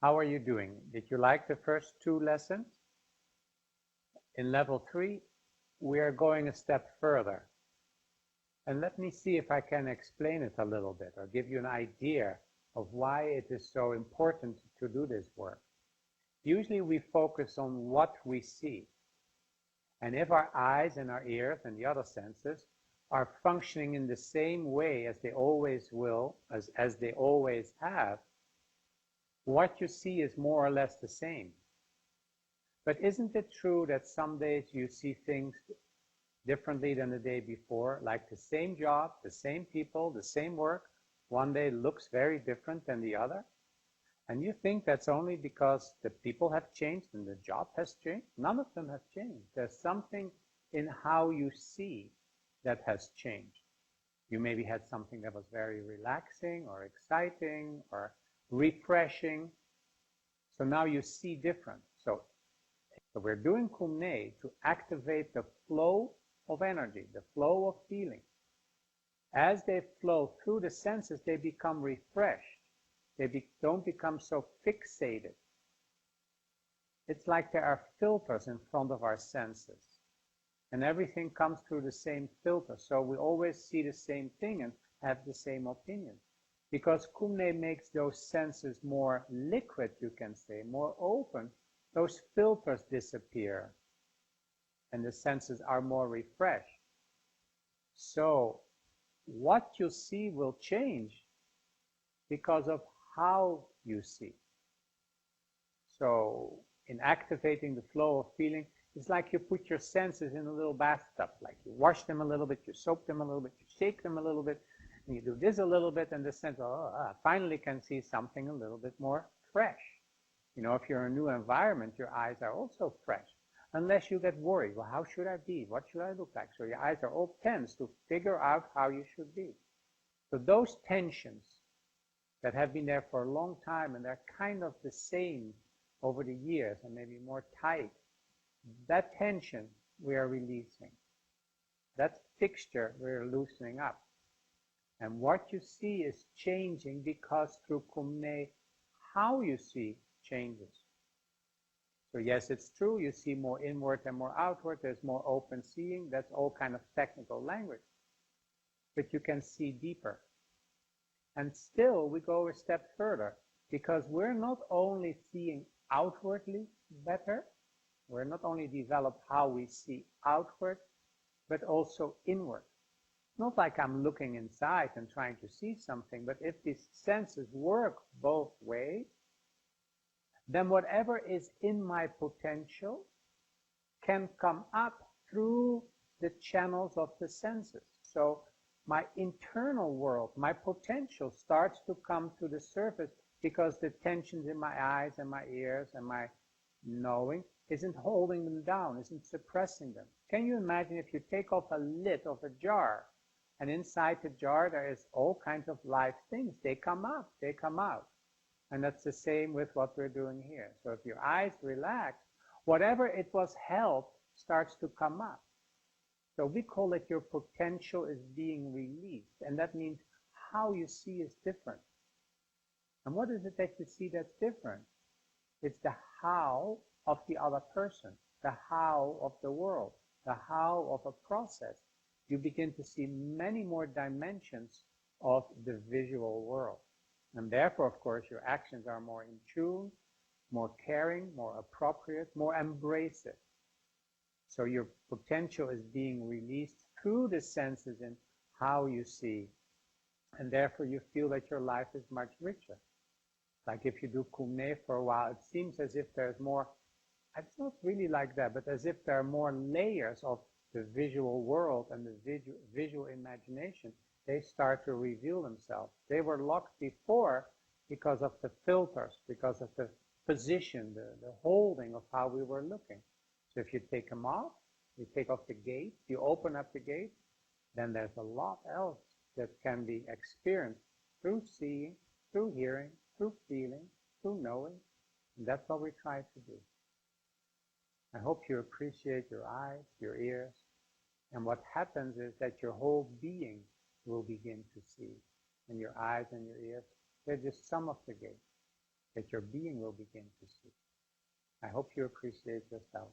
How are you doing? Did you like the first two lessons? In level 3, we are going a step further. And let me see if I can explain it a little bit or give you an idea of why it is so important to do this work. Usually we focus on what we see. And if our eyes and our ears and the other senses are functioning in the same way as they always will, as they always have, what you see is more or less the same. But isn't it true that some days you see things differently than the day before, like the same job, the same people, the same work, one day looks very different than the other? And you think that's only because the people have changed and the job has changed? None of them have changed. There's something in how you see that has changed. You maybe had something that was very relaxing or exciting or refreshing. So now you see different. So we're doing Kum Nyé to activate the flow of energy, the flow of feeling. As they flow through the senses, they become refreshed. They don't become so fixated. It's like there are filters in front of our senses. And everything comes through the same filter. So we always see the same thing and have the same opinion. Because Kum Nyé makes those senses more liquid, you can say, more open, those filters disappear. And the senses are more refreshed. So what you see will change because of how you see. So in activating the flow of feeling, it's like you put your senses in a little bathtub, like you wash them a little bit, you soak them a little bit, you shake them a little bit, and you do this a little bit, and the sense, finally can see something a little bit more fresh. You know, if you're in a new environment, your eyes are also fresh, unless you get worried. Well, how should I be? What should I look like? So your eyes are all tense to figure out how you should be. So those tensions that have been there for a long time, and they're kind of the same over the years, and maybe more tight, that tension we are releasing. That fixture we're loosening up. And what you see is changing because through Kum Nyé, how you see changes. So yes, it's true, you see more inward and more outward, there's more open seeing, that's all kind of technical language. But you can see deeper. And still we go a step further, because we're not only seeing outwardly better, we're not only developed how we see outward, but also inward. Not like I'm looking inside and trying to see something, but if these senses work both ways, then whatever is in my potential can come up through the channels of the senses. So my internal world, my potential starts to come to the surface because the tensions in my eyes and my ears and my knowing isn't holding them down, isn't suppressing them. Can you imagine if you take off a lid of a jar, and inside the jar there is all kinds of live things? They come up, they come out. And that's the same with what we're doing here. So if your eyes relax, whatever it was held starts to come up. So we call it your potential is being released. And that means how you see is different. And what is it that you see that's different? It's the how of the other person, the how of the world, the how of a process. You begin to see many more dimensions of the visual world. And therefore, of course, your actions are more in tune, more caring, more appropriate, more embracive. So your potential is being released through the senses in how you see. And therefore, you feel that your life is much richer. Like if you do Kum Nyé for a while, it seems as if there's more, it's not really like that, but as if there are more layers of the visual world and the visual imagination. They start to reveal themselves. They were locked before because of the filters, because of the position, the holding of how we were looking. So if you take them off, you take off the gate, you open up the gate, then there's a lot else that can be experienced through seeing, through hearing, through feeling, through knowing. And that's what we try to do. I hope you appreciate your eyes, your ears, and what happens is that your whole being will begin to see. And your eyes and your ears, they're just some of the gate. that your being will begin to see. I hope you appreciate yourself.